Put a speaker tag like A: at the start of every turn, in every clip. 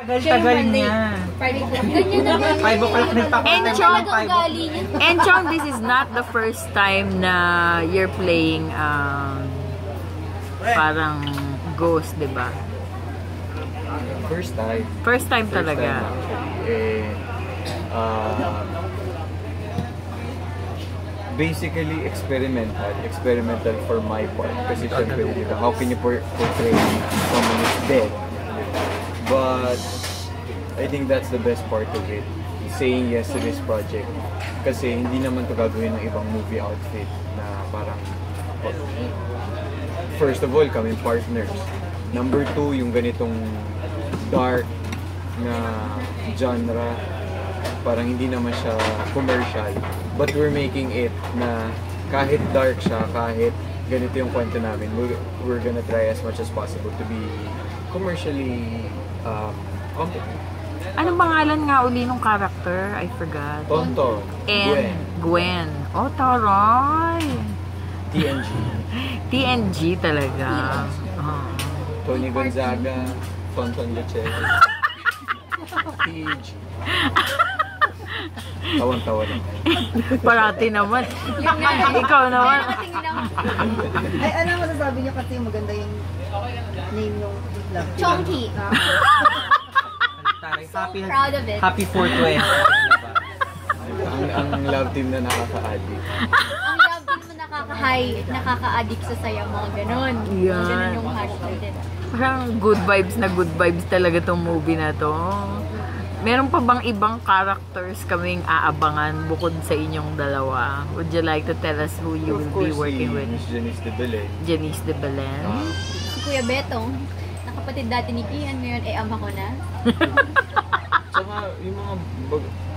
A: Tagal niya.
B: 5 o'clock. Ganyan na ganyan.
A: 5 o'clock
C: Enchong, this is not the first time na you're playing parang ghost, di ba?
D: First time.
C: First time talaga.
D: Basically experimental for my part. Kasi syempre, how can you portray someone who's dead? But I think that's the best part of it, saying yes to this project. Kasi hindi naman to gagawin ng ibang movie outfit na parang, first of all, kami partners. Number 2, yung ganitong dark na genre, parang hindi naman siya commercial. But we're making it na kahit dark siya, kahit ganito yung kwento namin, we're gonna try as much as possible to be commercially competent.
C: Anong pangalan nga uli nung character? I forgot.
D: Tonton.
C: And Gwen. Oh, taray!
D: TNG.
C: TNG talaga.
D: Tony Gonzaga, Tonton Lechero. TNG. Tawan-tawa lang.
C: Parati naman. Ikaw naman.
E: Ay, ano masasabi niyo kasi maganda yung name yung love team?
B: Chonky. So proud of it.
A: Happy 420.
D: Ang love team na nakaka-addict.
B: Ang love team mo nakaka-addict sa saya, mga ganon.
C: Yeah.
B: Ganon yung hashtag din.
C: Parang good vibes talaga tong movie na to. Meron pa bang ibang characters kaming aabangan bukod sa inyong dalawa? Would you like to tell us who you will be working with?
D: Miss Janice de Belen.
C: Janice de Belen.
B: Si Kuya Betong, nakapatid dati ni Kian, ngayon ay ama ko na.
D: Tsaka yung mga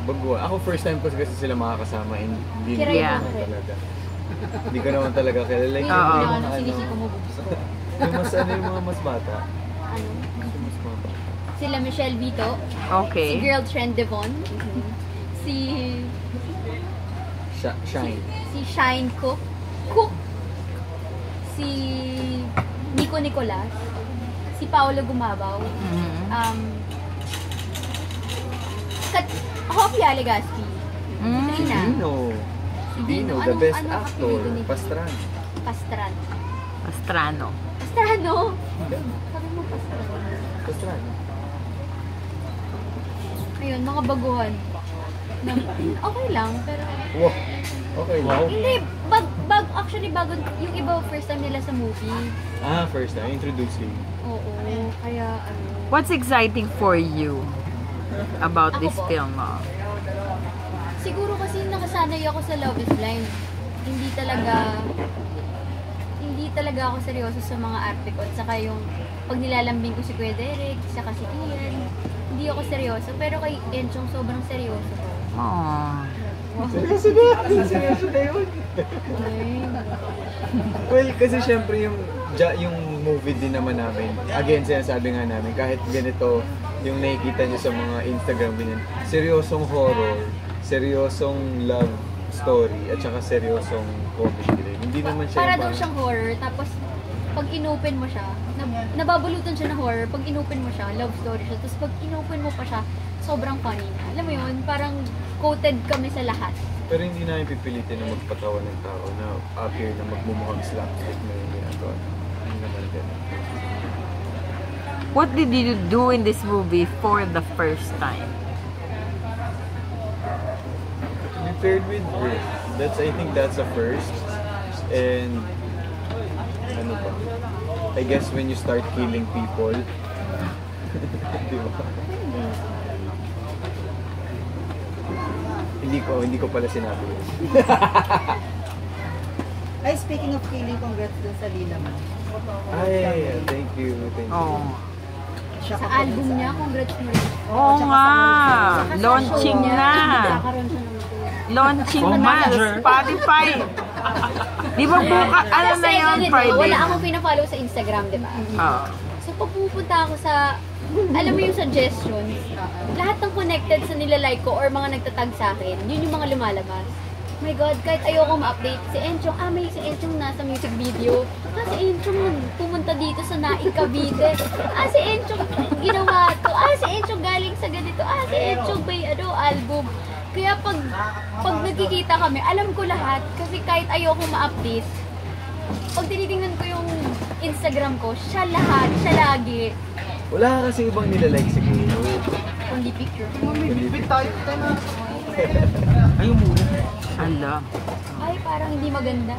D: baguhan. Ako first time ko kasi sila makakasama. Hindi
C: Yeah.
D: talaga. Hindi ko naman talaga kilala.
B: Yung mga sinisiko mo bubso.
D: Yung mga mas bata.
B: Ano?
D: Mas bata.
B: Sila Michelle Vito.
C: Okay.
B: Si Girl Trend Devon. Si
D: Shine.
B: Si Shine Cook. Si Nico Nicolas. Si Paolo Gumabaw. Hopia Legaspi. Trina.
D: Si Dino, the best actor. Pastrano.
C: Pastrano.
B: Sabi mo
D: Pastrano.
B: Ayun, mga baguhan. Okay lang, pero...
D: Wow. Okay lang.
B: Hindi, actually bago, yung iba first time nila sa movie.
D: First time. Introducing.
B: Oo, kaya ano...
C: What's exciting for you about this film?
B: Siguro kasi nakasanay ako sa Love is Blind. Hindi talaga ako seryoso sa mga arte ko. At saka yung pag nilalambing ko si Kuya Derek, saka si Kian, hindi ako seryoso. Pero kay Enchong sobrang seryoso ko.
D: Seryoso na yun. Well, kasi syempre yung movie din naman namin, again, sinasabi nga namin, kahit ganito yung nakikita nyo sa mga Instagram ganyan, seryosong horror, seryosong love story, at saka seryosong comedy. Hindi naman siya
B: para daw siyang horror, tapos pag inopen mo siya, nababulutan siya na horror, pag inopen mo siya, love story siya, tapos pag inopen mo pa siya, sobrang funny na. Alam mo yun, parang coated kami sa lahat.
D: Pero hindi namin pipilitin na magpatawa ng tao na appear na magmumukhang slapstick na yung ginagawa. Hindi naman din.
C: What did you do in this movie for the first time?
D: We paired with her. I think that's a first. And ano ba? I guess when you start killing people, di ba? Hindi ko pala sinabi yun.
E: Ay, speaking of killing, congrats dun sa Lila man.
D: Ay, thank you.
B: Sa album niya, congratulations.
C: Oo nga! Launching na! Launching na! Spotify! Di ba bukas? Ano na yun? Friday?
B: Wala akong pinafollow sa Instagram, di ba? So, pag pupunta ako sa, alam mo yung suggestions, lahat ng connected sa nilalike ko or mga nagtatag sa akin, yun yung mga lumalabas. My God, kahit ayoko ma-update, si Enchong, may si Enchong nasa music video. Si Enchong pumunta dito sa Naik Cavite. Si Enchong ginawa to. Si Enchong Kaya pag nagkikita kami, alam ko lahat. Kasi kahit ayoko ma-update, pag tinitingnan ko yung Instagram ko, siya lahat, siya lagi.
D: Wala kasi ibang nilalike siguro.
B: Only picture.
A: Ay, muna.
C: Ala.
B: Ay, parang hindi maganda.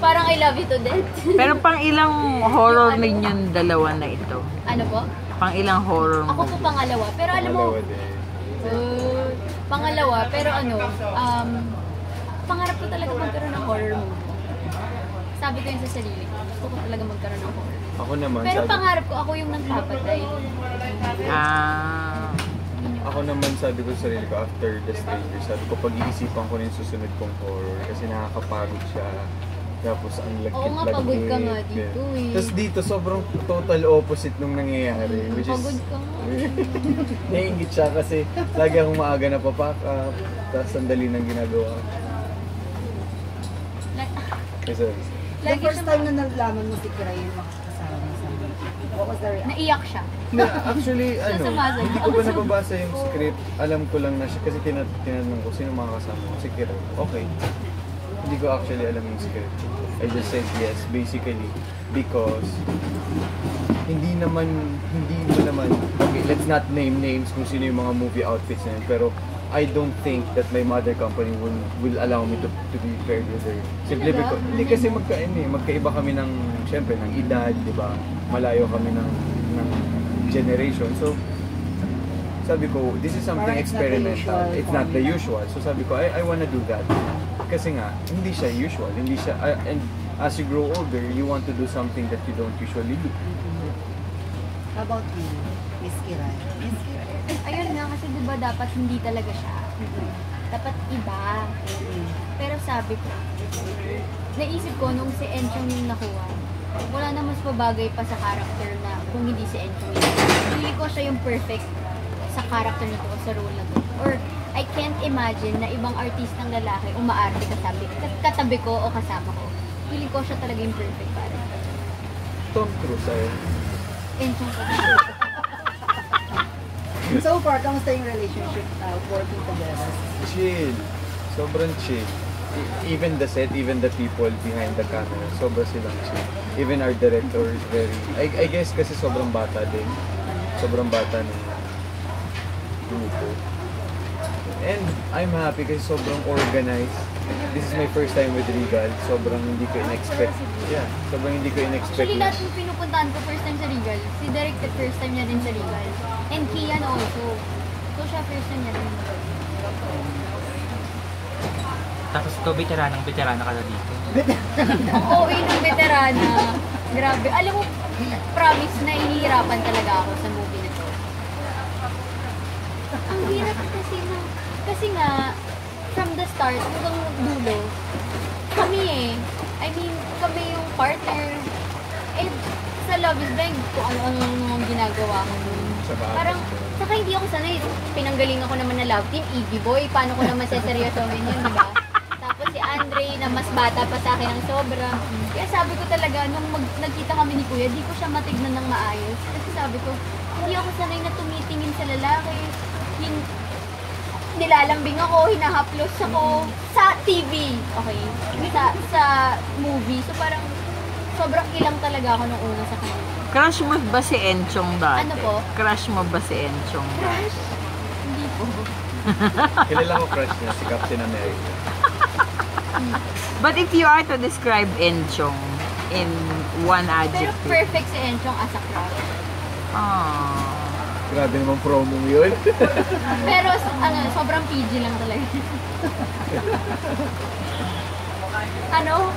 B: Parang I love you to death.
C: Pero pang ilang horror ninyong dalawa na ito?
B: Ano po?
C: Pang ilang horror
B: Ako
C: mo?
B: po pangalawa. Pero alam mo,
D: Dalawa din.
B: pangalawa, pero ano, pangarap ko talaga magkaroon ng horror movie. Sabi ko yun sa sarili ko. Gusto ko talaga magkaroon ng horror.
D: Ako naman,
B: Pero
D: sabi,
B: pangarap ko, ako yung nagpapatay.
C: Ah.
D: ako naman sabi ko sa sarili ko after The Stranger, sabi ko pag-iisipan ko na yung susunod kong horror kasi nakakapagod siya. Tapos ang lagkit-lagkit.
B: Oo nga, pagod ka nga dito eh.
D: Tapos dito, sobrang total opposite nung nangyayari. Which is,
B: Pagod ka nga.
D: naiingit siya kasi lagi akong maaga na papack up. Tapos sandali nang ginagawa. Kasi,
E: The
B: Lagi
E: first
B: siya
E: time na nalaman mo si Kiray yung makakasama sa what was the reaction?
B: naiyak siya.
D: actually, ano,
B: Sumasad.
D: hindi ko ba nababasa yung script. Alam ko lang na siya, kasi tinanong ko, sino makakasama ko? Si Kira. Okay. Hindi ko actually alam yung script. I just said yes, basically, because hindi mo naman, okay, let's not name names kung sino yung mga movie outfits na yun, pero I don't think that my mother company will allow me to be paired with her. Simply because, hindi kasi magkaiba kami ng, syempre, ng edad, di ba? Malayo kami ng generation. So, sabi ko, this is something
E: Parang it's not the
D: experimental.
E: usual
D: It's not the
E: formula.
D: usual. So sabi ko, I wanna do that. Kasi nga, hindi siya usual. Hindi siya, and as you grow older, you want to do something that you don't usually do.
E: How about you, Miss Kiray? Miss Kiray.
B: Ayun nga, kasi diba dapat hindi talaga siya. Dapat iba. Pero sabi ko, naisip ko nung si Enchong yung nakuha, wala na mas babagay pa sa character na kung hindi si Enchong yun. Hindi ko siya yung perfect sa character nito o sa role na to. Or I can't imagine na ibang artistang lalaki umaarte katabi ko o kasama ko. Feeling ko siya talaga yung perfect para.
D: Tom Cruise, ayun.
B: Enchong ko.
E: So far, kamusta yung relationship working together?
D: Chill. Sobrang chill. Even the set, even the people behind the camera, sobrang silang chill. Even our director is very, I guess kasi sobrang bata din. Sobrang bata ng grupo. And I'm happy kasi sobrang organized. This is my first time with Regal. Sobrang hindi ko in-expect. Yeah, sobrang hindi ko in-expect.
B: Actually, lahat yung pinupuntahan ko first time sa Regal. Si Derek, the first time niya din sa Regal. And Kian also. So siya first time niya din.
A: Tapos ito, veterana ka na dito.
B: Oo, ng veterana. Grabe. Alam mo, promise, nahihirapan talaga ako sa movie na to. Ang hirap kasi nga, from the start hanggang dulo, kami I mean, kami yung partner. Eh, sa Love is Blind, kung ano-ano ang ginagawa ko nun. Parang, saka hindi ako sanay. Pinanggaling ako naman na love team, Iggy Boy. Paano ko naman seryosohin yun, di ba? Tapos si Andre, na mas bata pa sa akin ng sobra. Kaya sabi ko talaga, nung nagkita kami ni Kuya, di ko siya matignan ng maayos. Kasi sabi ko, hindi ako sanay na tumitingin sa lalaki. Nilalambing ako, hinahaplos ako sa TV. Okay? Sa movie. So parang sobrang ilang talaga ako nung una sa kanya.
C: Crush mo ba si Enchong dati?
B: Ano po?
C: Crush mo ba si Enchong?
B: Crush? Hindi po.
D: Kilala ko crush niya, si Captain America.
C: But if you are to describe Enchong in one
B: Pero
C: adjective.
B: perfect si Enchong as a crush.
C: Ah.
D: Grabe naman promo yun.
B: Pero sobrang PG lang talaga.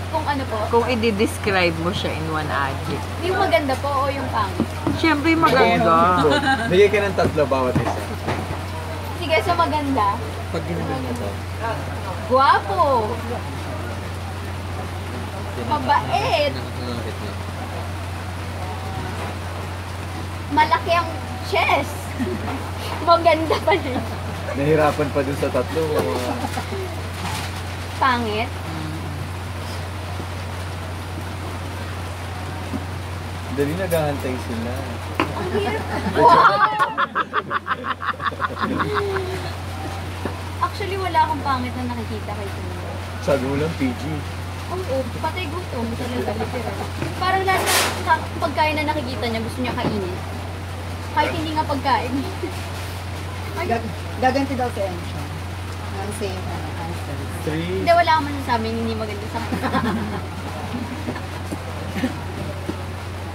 B: Kung ano po?
C: Kung i-describe mo siya in one adjective.
B: Yung maganda po o yung pangit?
C: Siyempre maganda.
D: Bigay ka ng 3 bawat isa.
B: Sige, so maganda.
A: Pag ginagawa mo to,
B: Guwapo. Mabait.
A: nakakangit na.
B: Malaki ang chest. Maganda pa rin.
D: Nahirapan pa dun sa 3.
B: Pangit.
D: Dali naghahantay sila.
B: Ang hirap. Wow! Actually, wala akong pangit na nakikita kay Kuya.
D: Sabi mo lang PG.
B: Oo, patay gutom talaga, literal. Parang lahat ng pagkain na nakikita niya, gusto niya kainin. Kahit hindi nga pagkain. Ay,
E: Gaganti daw sa Ensha. Ang same answer.
D: 3.
B: hindi, wala akong masasabi, hindi maganda sa akin.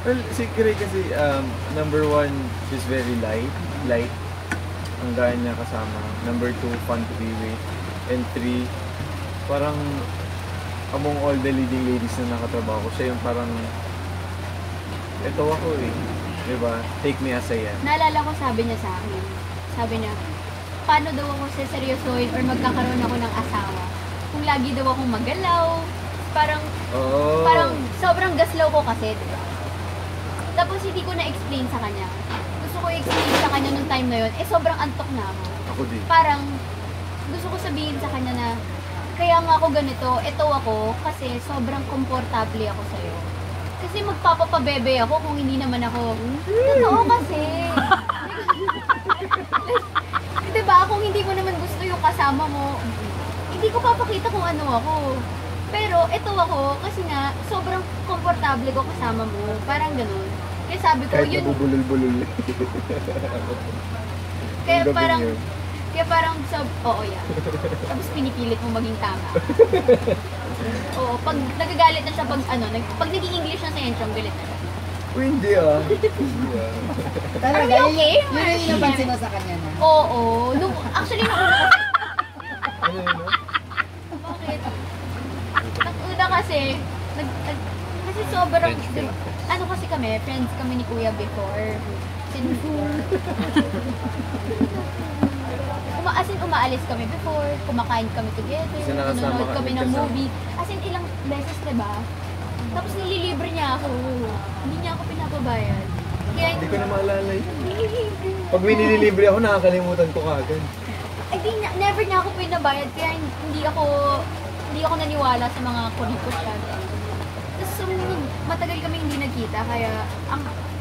D: Well, si Gray kasi, number 1, she's very light. Ang gaya niya kasama. Number 2, fun to be with. And 3, parang among all the leading ladies na nakatrabaho ko, siya yung parang, eto ako eh. Diba? Take me as I am.
B: Naalala ko, sabi niya sa akin. Sabi niya, paano daw ako seseryosohin or magkakaroon ako ng asawa? Kung lagi daw akong magalaw, parang
D: Oh.
B: parang sobrang gaslaw ko kasi, di ba? Tapos hindi ko na-explain sa kanya. Gusto ko i-explain sa kanya nung time na yun, sobrang antok na ako.
D: Ako din.
B: Parang gusto ko sabihin sa kanya na kaya nga ako ganito, eto ako kasi sobrang komportable ako sa'yo. Kasi magpapapabebe ako kung hindi naman ako. Totoo kasi. Diba, kung hindi ko naman gusto yung kasama mo, hindi ko papakita kung ano ako. Pero eto ako kasi nga sobrang komportable ko kasama mo. Parang ganun. Kaya sabi ko,
D: Kahit
B: yun,
D: nabubulol-bulol.
B: kaya
D: Ang gabi
B: parang,
D: yun.
B: oo yan. Tapos pinipilit mo maging tama. Oo, pag nagagalit na siya, pag naging English na sa Enchong, galit na siya.
D: Uy, hindi ah. Hindi ah.
E: Talaga,
B: Are we okay?
E: yun yung napansin mo sa kanya na.
B: Oo, actually,
D: Ano yun ah?
B: bakit? Nag-una kasi, kasi sobrang, ano kasi kami, friends kami ni Kuya before. Since, umaalis kami before, kumakain kami together,
D: Kasi nakasama
B: nanonood kami
D: kami
B: ng
D: kasama.
B: movie. As in, ilang beses, diba? Tapos nililibre niya ako. Hindi niya ako pinapabayad. Kaya,
D: Hindi ko na maalala yun. Pag may nililibre ako, nakakalimutan ko kagad.
B: never niya ako pinabayad. Kaya hindi ako naniwala sa mga kuripot siya. Tapos matagal kami hindi nagkita. Kaya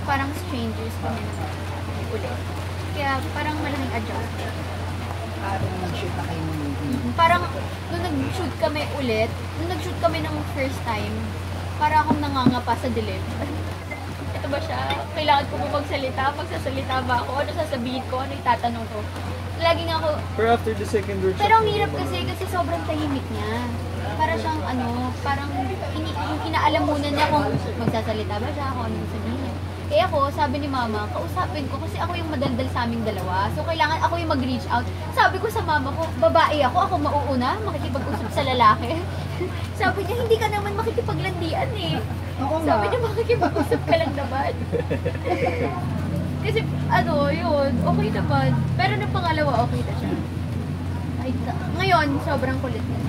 B: parang strangers kami na ulit. Kaya parang malaking adjustment.
E: Parang nag-shoot na kayo ng movie.
B: Parang nung nag-shoot kami ulit, nung nag-shoot kami ng first time, para akong nangangapa sa dilim. Ito ba siya? Kailangan ko ba magsalita? Magsasalita ba ako? Ano sasabihin ko? Ano itatanong ko? Lagi nga ako,
D: Pero after the second workshop,
B: pero ang hirap kasi sobrang tahimik niya. Para siyang parang inaalamunan niya kung magsasalita ba siya, kung ano sabihin niya. Eh ako, sabi ni mama, kausapin ko kasi ako yung madaldal sa aming dalawa. So kailangan ako yung mag-reach out. Sabi ko sa mama ko, babae ako mauuna, makikipag-usap sa lalaki. Sabi niya, hindi ka naman makikipaglandian eh.
E: Oo nga.
B: Sabi niya, makikipag-usap ka lang naman. Kasi yun, okay naman. Pero nung pangalawa, okay na siya. Ngayon, sobrang kulit na.